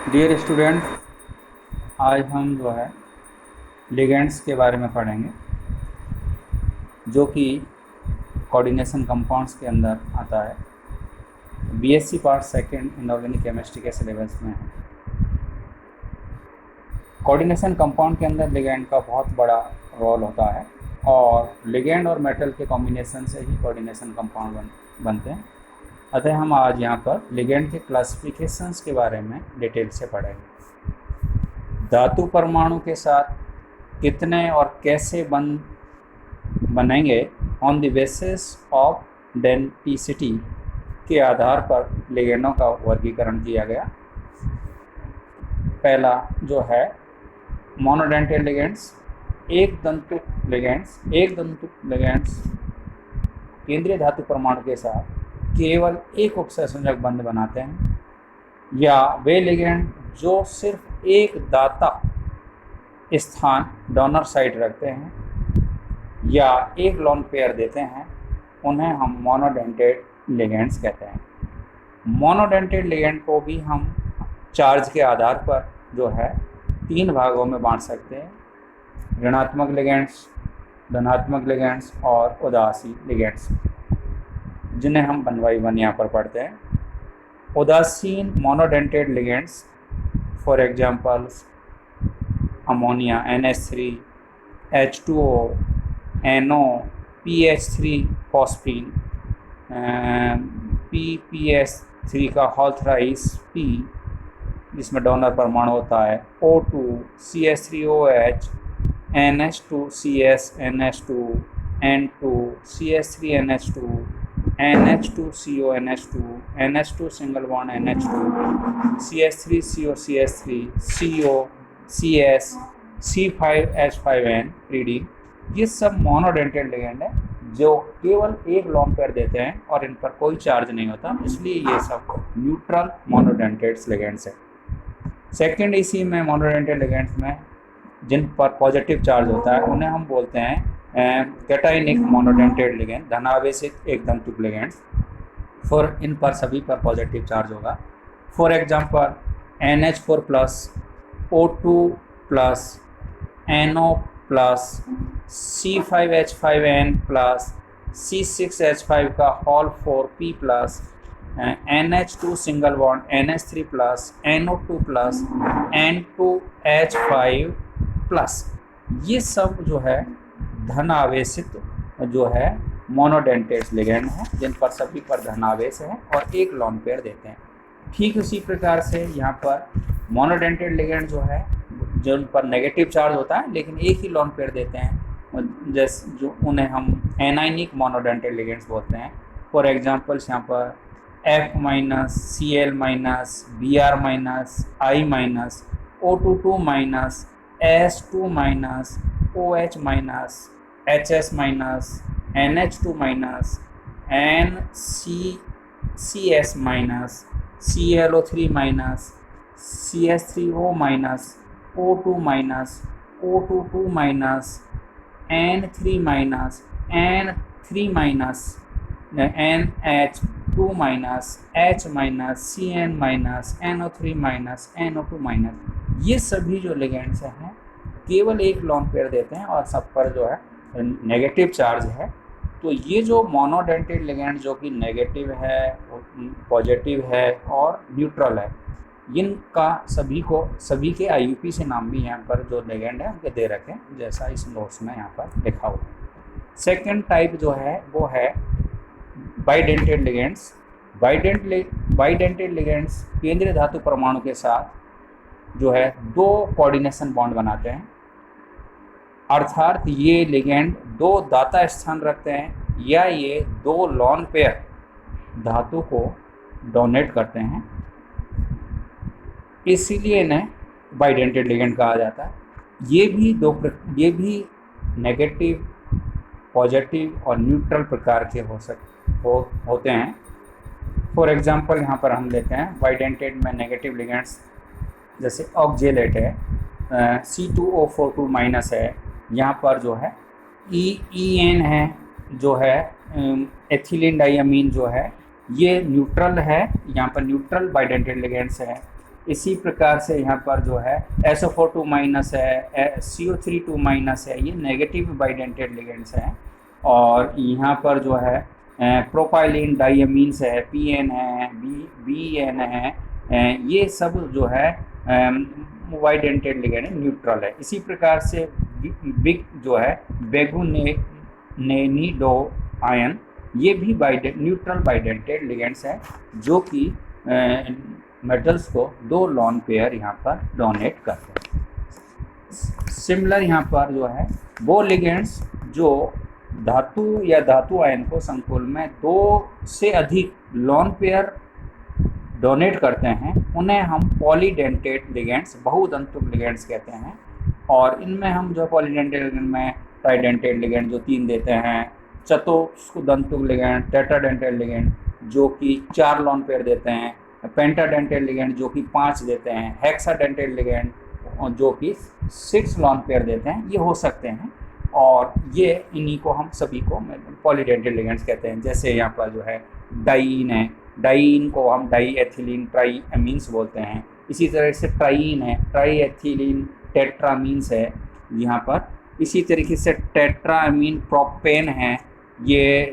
Dear student, आज हम जो है लिगेंड्स के बारे में पढ़ेंगे जो कि कोऑर्डिनेशन कंपाउंड्स के अंदर आता है। BSc part second inorganic chemistry के सिलेबस में है। कोऑर्डिनेशन कंपाउंड के अंदर लिगेंड का बहुत बड़ा रोल होता है और लिगेंड और मेटल के कॉम्बिनेशन से ही कोऑर्डिनेशन कंपाउंड बनते हैं। अतः हम आज यहाँ पर लिगेंड के क्लासिफिकेशंस के बारे में डिटेल से पढ़ेंगे। धातु परमाणु के साथ कितने और कैसे बनेंगे on the basis of density के आधार पर लिगेंडों का वर्गीकरण किया गया। पहला जो है मोनोडेंटेड लिगेंड्स, एक दंतुक लिगेंड्स केंद्रीय धातु परमाणु के साथ केवल एक उपसंयोजक बंध बनाते हैं, या वे लिगेंड जो सिर्फ एक दाता स्थान डोनर साइट रखते हैं या एक लोन पेयर देते हैं, उन्हें हम मोनोडेंटेड लिगेंड्स कहते हैं। मोनोडेंटेड लिगेंड को भी हम चार्ज के आधार पर जो है 3 भागों में बांट सकते हैं: ऋणात्मक लिगेंड्स, धनात्मक लिगेंड्स और उदासीन लिगेंड्स, जिन्हें हम 1 बाय 1 यहाँ पर पढ़ते हैं। उदासीन monodentate ligands for examples ammonia NH3, H2O, NO, PH3 phosphine, PPS3 का होल थ्राइस P जिसमें डोनर परमाणु होता है, O2, CH3OH, NH2CS, NH2, N2, CH3NH2, NH2CO, NH2, NH2 single bond NH2, CH3CO, CH3, CO, CS, C5H5N, reading. ये सब monodentate ligand है जो केवल एक लोन पेयर देते हैं और इन पर कोई चार्ज नहीं होता, इसलिए ये सब न्यूट्रल मोनोडेंटेड लिगेंड्स है। सेकंड इसी में मोनोडेंटेड लिगेंड्स में जिन पर पॉजिटिव चार्ज होता है उन्हें हम बोलते हैं कैटायनिक मोनोडेंटेड लिगेंड, धनावेशित एक दंतुक लिगेंड्स। फॉर इन पर सभी पर पॉजिटिव चार्ज होगा। For example NH4 plus, O2 plus, NO plus, C5H5N plus, C6H5 का whole 4P plus, NH2 single bond NH3 plus, NO2 plus, N2H5 plus, ये सब जो है धन आवेशित जो है मोनोडेंटेड लिगेंड है, जिन पर सभी पर धनावेश है और एक लोन पेयर देते हैं। ठीक उसी प्रकार से यहाँ पर मोनोडेंटेड लिगेंड जो है जिन पर नेगेटिव चार्ज होता है लेकिन एक ही लोन पेयर देते हैं, जैसे जो उन्हें हम एनाइनिक मोनोडेंटेड लिगेंड्स बोलते हैं। फॉर एग्जांपल्स यहाँ पर F-, Cl-, Br-, I-, O22-, S2-, OH-, HS-, NH2-, NCCS-, ClO3-, CH3O-, O2-, O22-, N3-, N3-, NH2-, H-, CN-, NO3-, NO2-, ये सभी जो लिगेंड्स हैं केवल एक लोन पेयर देते हैं और सब पर जो है नेगेटिव चार्ज है। तो ये जो मोनोडेंटेड लिगेंड जो कि नेगेटिव है, पॉजिटिव है और न्यूट्रल है, इनका सभी के IUP से नाम भी यहाँ पर जो लिगेंड है उनके दे रखें, जैसा इस नोट्स में यहाँ पर लिखा हुआ है। सेकेंड टाइप जो है वो है बाइडेंटेड लिगेंड्स। बाइडेंटेड लिगेंड्स केंद्रीय धातु परमाणु के साथ जो है 2 कोऑर्डिनेशन बॉन्ड बनाते हैं, अर्थात ये लिगेंड 2 दाता स्थान रखते हैं या ये 2 लोन पेयर धातु को डोनेट करते हैं, इसीलिए इन्हें बाइडेंटेड लिगेंड कहा जाता है। ये भी नेगेटिव, पॉजिटिव और न्यूट्रल प्रकार के होते हैं। फॉर एग्जांपल यहाँ पर हम लेते हैं बाइडेंटेड में नेगेटिव लिगेंड्स, जैसे ऑक्जेलेट है, C2O42- है, यहाँ पर जो है EN है जो है एथिलीन डाइअमीन जो है ये न्यूट्रल है, यहाँ पर न्यूट्रल बाइडेंटेड लिगेंड्स है। इसी प्रकार से यहाँ पर जो है SO4 माइनस है, CO3 माइनस है, ये नेगेटिव बाइडेंटेड लिगेंड्स हैं। और यहाँ पर जो है प्रोपाइलिन डाइअमीन्स है, PN है, BN है, ये सब जो है बाइडेंटेड लिगेंड न्यूट्रल है। इसी प्रकार से बिग जो है बेगुनेनिडो आयन, ये भी न्यूट्रल बाइडेंटेड लिगेंड्स है, जो कि मेटल्स को 2 लॉन पेयर यहाँ पर डोनेट करते हैं। सिमिलर यहाँ पर जो है वो लिगेंड्स जो धातु या धातु आयन को संकुल में 2 से अधिक लॉन पेयर डोनेट करते हैं, उन्हें हम पॉलीडेंटेड लिगेंड्स, बहुदंतुक लिगेंड्स कहते हैं। और इनमें हम जो पॉलीडेंटेड लिगेंड में ट्राइडेंटेड लिगेंड जो 3 देते हैं, चतुष्दंतुक लिगेंड, टेट्राडेंटेड लिगेंड जो कि 4 लॉन पेयर देते हैं, पेंटाडेंटेड लिगेंड जो कि 5 देते हैं, हेक्साडेंटेड लिगेंड जो कि 6 लॉन पेयर देते हैं, ये हो सकते हैं। और ये इन्हीं को हम सभी को पॉलीडेंटेड लिगेंड्स कहते हैं। जैसे यहाँ पर जो है डाइईन है, डाइईन को हम डाई एथिलीन ट्राईअमीन्स बोलते हैं। इसी तरह से ट्राईन है, ट्राई एथिलीन टेट्रामीन्स है यहाँ पर। इसी तरीके से टेट्रामीन प्रोपेन है, ये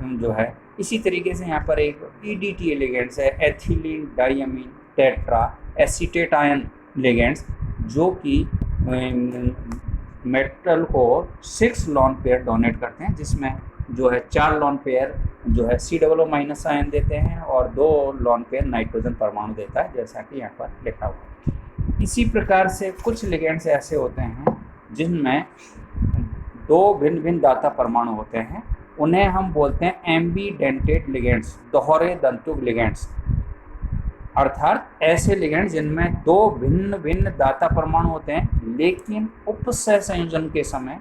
जो है। इसी तरीके से यहाँ पर एक EDTA लिगेंड्स है, ethylene diamine tetra acetate ion ligands, जो कि मेटल को 6 लॉन पेयर डोनेट करते हैं, जिसमें जो है 4 लॉन पेयर जो है COO माइनस आयन देते हैं और 2 लॉन पेयर नाइट्रोजन परमाणु देता है, जैसा कि यहाँ पर लिखा हुआ है। इसी प्रकार से कुछ लिगेंड्स ऐसे होते हैं जिनमें 2 भिन्न भिन्न दाता परमाणु होते हैं, उन्हें हम बोलते हैं एम्बीडेंटेड लिगेंड्स, दोहरे दंतुक लिगेंड्स। अर्थात ऐसे लिगेंड्स जिनमें 2 भिन्न भिन्न दाता परमाणु होते हैं, लेकिन उपसह संयोजन के समय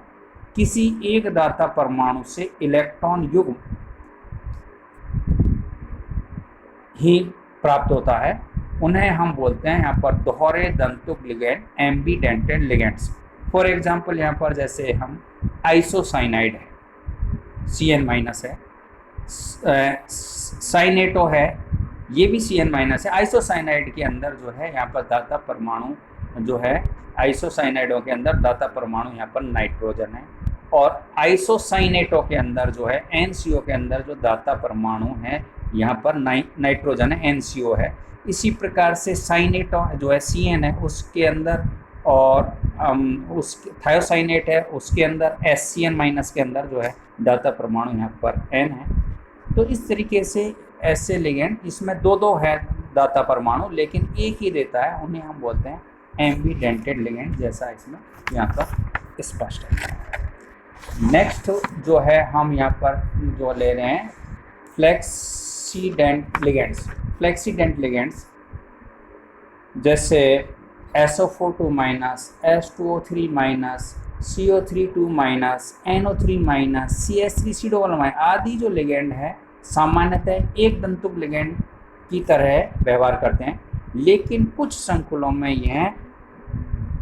किसी एक दाता परमाणु से इलेक्ट्रॉन युग्म ही प्राप्त होता है, उन्हें हम बोलते हैं यहाँ पर दोहरे दंतुक ligand, ambidentate ligands. For example यहाँ पर जैसे हम आइसोसाइनाइड है, Cn माइनस है, साइनेटो है, ये भी Cn माइनस है। आइसोसाइनाइड के अंदर जो है यहाँ पर दाता परमाणु जो है, आइसोसाइनाइडों के अंदर दाता परमाणु यहाँ पर नाइट्रोजन है, और आइसोसाइनेटो के अंदर जो है NCO के अंदर जो दाता परमाणु है यहाँ पर नाइट्रोजन है, NCO है। इसी प्रकार से साइनेटो जो है Cn है, उसके अंदर, और उस थायोसाइनेट है, उसके अंदर SCN माइनस के अंदर जो है दाता परमाणु यहाँ पर N है। तो इस तरीके से ऐसे लिगेंड इसमें 2 है दाता परमाणु, लेकिन एक ही देता है, उन्हें हम बोलते हैं एम्बीडेंटेड लिगेंड, जैसा इसमें यहाँ पर स्पष्ट है। नेक्स्ट जो है हम यहाँ पर जो ले रहे हैं फ्लेक्सीडेंट लिगेंड्स। फ्लेक्सीडेंट लिगेंड्स जैसे SO4 minus, H2O3 minus, CO3 minus, NO3 minus, CH3COO आदि जो लिगेंड है सामान्यतः एक दंतुक लिगेंड की तरह व्यवहार करते हैं, लेकिन कुछ संकुलों में यह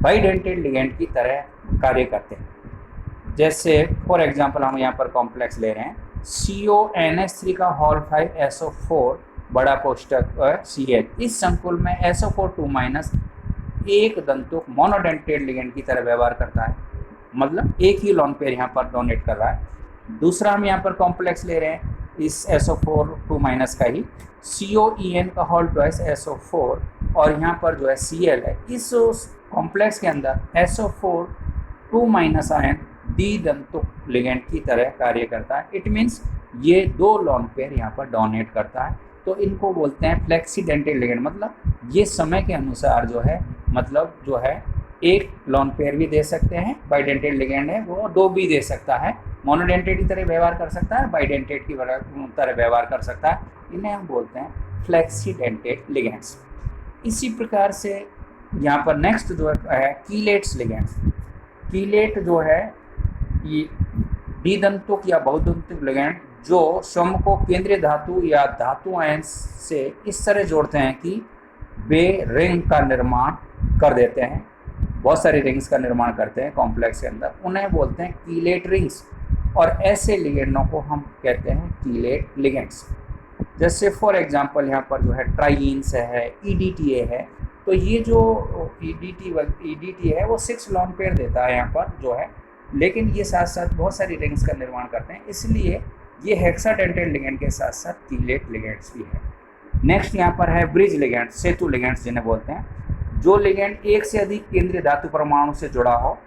बाइडेंटेड लिगेंड की तरह कार्य करते हैं। जैसे फॉर एग्जांपल हम यहाँ पर कॉम्प्लेक्स ले रहे हैं CONH3 का होल 5 SO4 बड़ा कोष्टक CH। इस संकुल में SO4 माइनस एक दंतुक मोनोडेंटेड लिगेंड की तरह व्यवहार करता है, मतलब एक ही लॉन पेयर यहाँ पर डोनेट कर रहा है। दूसरा हम यहाँ पर कॉम्प्लेक्स ले रहे हैं इस SO4 माइनस का ही, COEN का होल ट्वाइस SO4, और यहाँ पर जो है Cl है। इस कॉम्प्लेक्स के अंदर SO4 माइनस आयन द्विदंतुक लिगेंड की तरह कार्य करता है। इट मीन्स ये 2 लॉन पेयर यहाँ पर डोनेट करता है, तो इनको बोलते हैं फ्लेक्सीडेंटेड लिगेंड। मतलब ये समय के अनुसार जो है, मतलब जो है एक लॉन पेयर भी दे सकते हैं, बाइडेंटेड लिगेंड है वो 2 भी दे सकता है, मोनोडेंटेड की तरह व्यवहार कर सकता है, बाइडेंटेड की तरह व्यवहार कर सकता है। इन्हें हम बोलते हैं फ्लेक्सीडेंटेड लिगेंड्स। इसी प्रकार से यहाँ पर नेक्स्ट जो है कीलेट्स लिगेंड्स। कीलेट जो है ये द्विदंतुक या बहुदंतुक लिगेंड जो स्वयं को केंद्रीय धातु या धातु आयन से इस तरह जोड़ते हैं कि वे रिंग का निर्माण कर देते हैं, बहुत सारी रिंग्स का निर्माण करते हैं कॉम्प्लेक्स के अंदर, उन्हें बोलते हैं कीलेट रिंग्स। और ऐसे लिगेंडों को हम कहते हैं कीलेट लिगेंड्स। जैसे फॉर एग्जांपल यहाँ पर जो है ट्राईन्स है, EDTA है, तो ये जो ईडीटी है वो 6 लॉन पेयर देता है यहाँ पर जो है, लेकिन ये साथ साथ बहुत सारी रिंग्स का निर्माण करते हैं, इसलिए ये हेक्साडेंटेड लिगेंड के साथ साथ चीलेट लिगेंड्स भी है। नेक्स्ट यहाँ पर है ब्रिज लिगेंड, सेतु लिगेंड्स जिन्हें बोलते हैं, जो लिगेंड एक से अधिक केंद्रीय धातु परमाणु से जुड़ा हो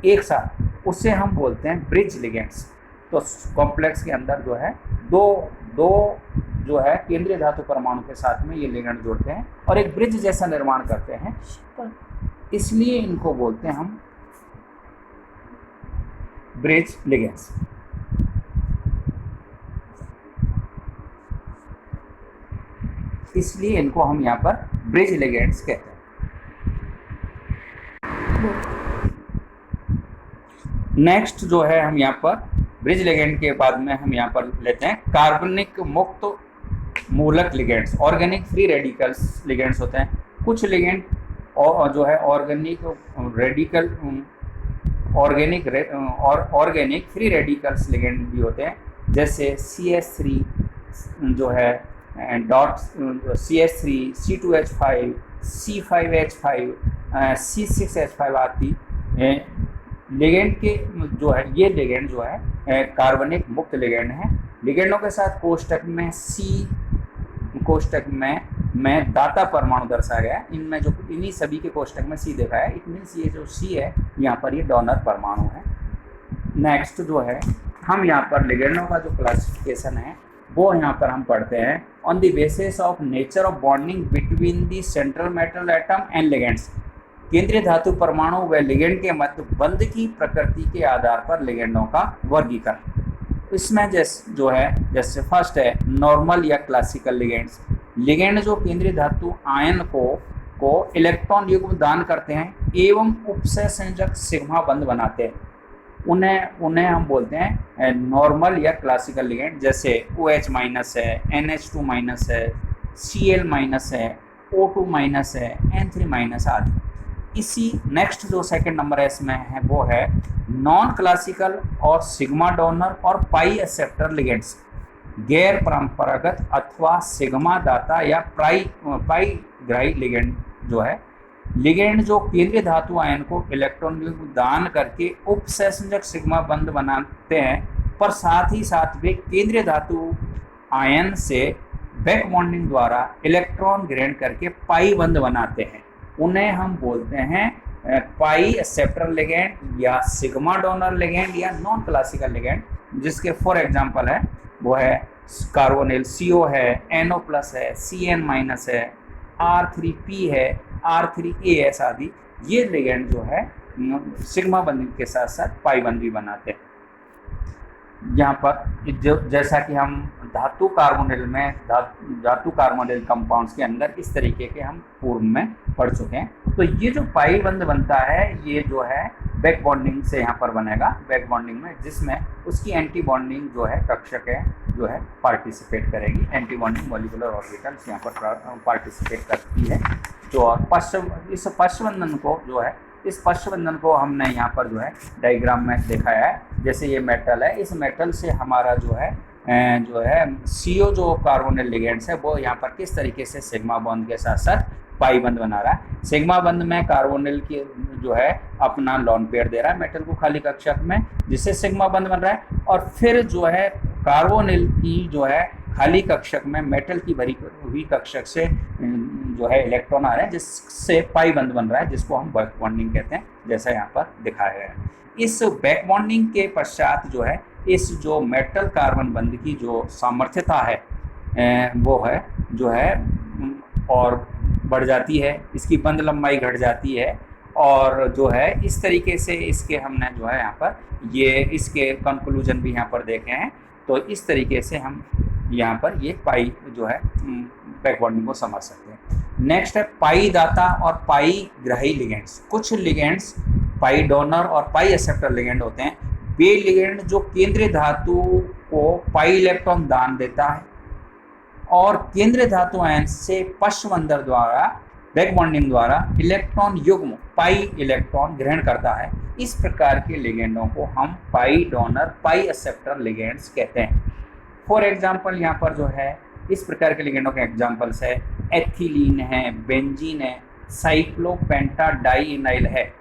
एक साथ, उससे हम बोलते हैं ब्रिज लिगेंड्स। तो कॉम्प्लेक्स के अंदर जो है दो जो है केंद्रीय धातु परमाणु के साथ में ये लिगेंड जुड़ते हैं और एक ब्रिज जैसा निर्माण करते हैं, इसलिए इनको बोलते हैं हम ब्रिज लिगेंड्स। इसलिए इनको हम यहाँ पर ब्रिज लिगेंड्स कहते हैं। नेक्स्ट जो है हम यहाँ पर ब्रिज लिगेंड के बाद में हम यहाँ पर लेते हैं कार्बनिक मुक्त मूलक ligands, organic free radicals ligands होते हैं। कुछ लिगेंड और जो है ऑर्गेनिक फ्री रेडिकल्स लिगेंड भी होते हैं, जैसे CH3 जो है dot CH3, C2H5, C5H5, C6H5 आदि लिगेंड के जो है, ये लिगेंड जो है कार्बनिक मुक्त लिगेंड है। लिगेंडों के साथ कोष्टक में दाता परमाणु दर्शाया गया है। इनमें जो इन्हीं सभी के कोष्टक में C देखा है, इट मीन्स ये जो C है यहाँ पर ये डोनर परमाणु है। नेक्स्ट जो है हम यहाँ पर लिगेंडों का जो क्लासिफिकेशन है वो यहाँ पर हम पढ़ते हैं on the basis of nature of bonding between the central metal atom and ligands. केंद्रीय धातु परमाणु व लिगेंड के मध्य बंध की प्रकृति के आधार पर लिगेंडों का वर्गीकरण। इसमें जैसे फर्स्ट है नॉर्मल या क्लासिकल लिगेंड्स। लिगेंड जो केंद्रीय धातु आयन को इलेक्ट्रॉन युग्म दान करते हैं एवं उपसय संयोजक सिग्मा बंध बनाते हैं, उन्हें हम बोलते हैं नॉर्मल या क्लासिकल लिगेंड। जैसे OH माइनस है, NH2 माइनस है, Cl माइनस है, O2 माइनस है, N3 माइनस आदि। इसी नेक्स्ट जो सेकंड नंबर है इसमें है वो है नॉन क्लासिकल और सिग्मा डोनर और पाई एक्सेप्टर लिगेंड्स। गैर परंपरागत अथवा सिग्मा दाता या पाई ग्राही लिगेंड जो है, लिगेंड जो केंद्रीय धातु आयन को इलेक्ट्रॉन दान करके उपसंयोजक सिग्मा बंध बनाते हैं, पर साथ ही साथ वे केंद्रीय धातु आयन से बैक बॉन्डिंग द्वारा इलेक्ट्रॉन ग्रहण करके पाई बंध बनाते हैं, उन्हें हम बोलते हैं पाई एक्सेप्टर लिगेंड या सिग्मा डोनर लिगेंड या नॉन क्लासिकल लिगेंड। जिसके फॉर एग्जांपल है वो है कार्बोनिल CO है, NO प्लस है, CN माइनस है, R3P है, R3AS आदि। ये लिगेंड जो है सिग्मा बंध के साथ साथ पाई बंध भी बनाते हैं। यहाँ पर जैसा कि हम धातु कार्बोनिल कंपाउंड्स के अंदर इस तरीके के हम पूर्व में पढ़ चुके हैं। तो ये जो पाई बंध बनता है ये जो है बैक बॉन्डिंग से यहाँ पर बनेगा, बैक बॉन्डिंग में, जिसमें उसकी एंटी बॉन्डिंग जो है कक्षक है जो है पार्टिसिपेट करेगी। एंटी बॉन्डिंग मॉलिक्यूलर ऑर्बिटल्स यहाँ पर पार्टिसिपेट करती है। जो इस पश्चबंधन को जो है, इस पश्चबंधन को हमने यहाँ पर जो है डायग्राम में दिखाया है। जैसे ये मेटल है, इस मेटल से हमारा जो है CO जो कार्बोनिल लिगेंड्स है वो यहाँ पर किस तरीके से सिग्मा बॉन्ड के साथ साथ पाई बंध बना रहा है। सिग्मा बंध में कार्बोनिल की जो है अपना लॉन पेयर दे रहा है मेटल को खाली कक्षक में, जिससे सिग्मा बंध बन रहा है, और फिर जो है कार्बोनिल की जो है खाली कक्षक में मेटल की भरी हुई कक्षक से जो है इलेक्ट्रॉन आ रहे हैं, जिससे पाई बंध बन रहा है, जिसको हम बैक बॉन्डिंग कहते हैं, जैसा यहाँ पर दिखाया गया है। इस बैक बॉन्डिंग के पश्चात जो है इस जो मेटल कार्बन बंध की जो सामर्थ्यता है वो है जो है और बढ़ जाती है, इसकी बंध लंबाई घट जाती है, और जो है इस तरीके से इसके हमने जो है यहाँ पर ये इसके कंक्लूजन भी यहाँ पर देखे हैं। तो इस तरीके से हम यहाँ पर ये पाई जो है बैक बॉन्डिंग को समझ सकते हैं। नेक्स्ट है पाई दाता और पाई ग्राही लिगेंड्स। कुछ लिगेंड्स पाई डोनर और पाई एक्सेप्टर लिगेंड होते हैं। वे लिगेंड जो केंद्रीय धातु को पाई इलेक्ट्रॉन दान देता है और केंद्रीय धातु आयन से पश्चबंधन द्वारा बैक बॉन्डिंग द्वारा इलेक्ट्रॉन युग्म पाई इलेक्ट्रॉन ग्रहण करता है। इस प्रकार के लिगेंडों को हम पाई डोनर पाई एक्सेप्टर लिगेंड्स कहते हैं। फॉर एग्जांपल यहाँ पर जो है इस प्रकार के लिगेंडों के एग्जांपल्स है एथिलीन है, बेंजीन है, साइक्लोपेंटाडाइइनाइल है,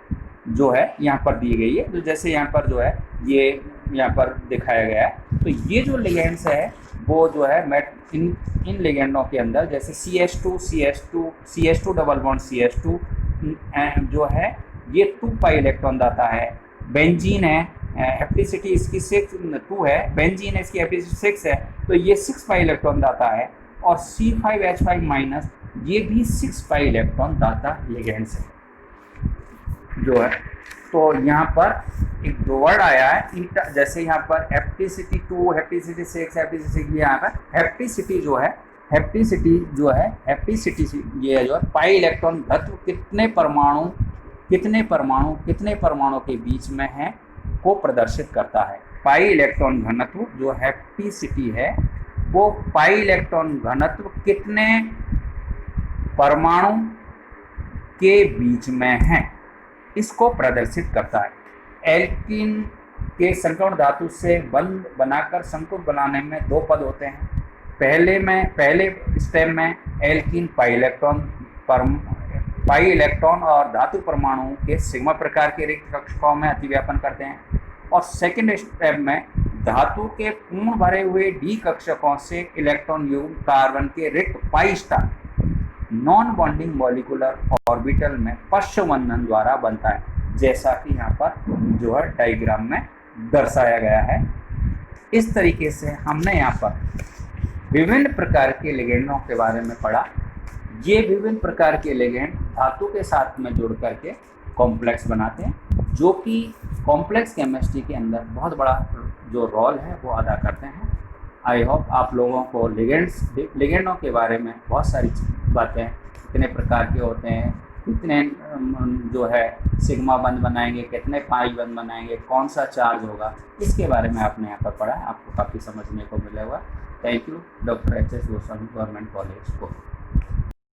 जो है यहाँ पर दी गई है, तो जैसे यहाँ पर जो है ये यहाँ पर दिखाया गया है। तो ये जो लिगेंड्स है वो जो है इन लिगेंडों के अंदर जैसे CH2 डबल बॉन्ड CH2 जो है ये 2 पाई इलेक्ट्रॉन देता है। बेंजीन है, हैप्टिसिटी इसकी 2 है, बेंजीन है इसकी हैप्टिसिटी 6 है, तो ये 6 पाई इलेक्ट्रॉन देता है। और C5H5 माइनस ये भी 6 पाई इलेक्ट्रॉन दाता लिगेंड्स है जो है। तो यहाँ पर एक दो वर्ड आया है जैसे यहाँ पर हैप्टिसिटी 2, हैप्टिसिटी 6, हैप्टिसिटी 6, यहाँ पर हैप्टिसिटी जो है ये जो है पाई इलेक्ट्रॉन घनत्व कितने परमाणु के बीच में है को प्रदर्शित करता है। पाई इलेक्ट्रॉन घनत्व जो हैप्टिसिटी है वो पाई इलेक्ट्रॉन घनत्व कितने परमाणु के बीच में है इसको प्रदर्शित करता है। एल्कीन के संकरण धातु से बंध बनाकर संकुल बनाने में 2 पद होते हैं। पहले स्टेप में एल्कीन पाई इलेक्ट्रॉन और धातु परमाणु के सिग्मा प्रकार के रिक्त कक्षकों में अतिव्यापन करते हैं, और सेकेंड स्टेप में धातु के पूर्ण भरे हुए डी कक्षकों से इलेक्ट्रॉन युग्म कार्बन के रिक्त pi star non bonding molecular orbital में पश्चबंधन द्वारा बनता है, जैसा कि यहाँ पर जो है डायग्राम में दर्शाया गया है। इस तरीके से हमने यहाँ पर विभिन्न प्रकार के लिगेंडों के बारे में पढ़ा। ये विभिन्न प्रकार के लिगेंड धातु के साथ में जुड़ करके कॉम्प्लेक्स बनाते हैं, जो कि कॉम्प्लेक्स केमिस्ट्री के अंदर बहुत बड़ा जो रोल है वो अदा करते हैं। आई होप आप लोगों को लिगेंडों के बारे में बहुत सारी बातें, कितने प्रकार के होते हैं, कितने जो है सिग्मा बंध बनाएंगे, कितने पाई बंध बनाएंगे, कौन सा चार्ज होगा, इसके बारे में आपने यहाँ पर पढ़ा है, आपको काफ़ी समझने को मिला हुआ। Thank you. Doctor HS Goswami, government college को।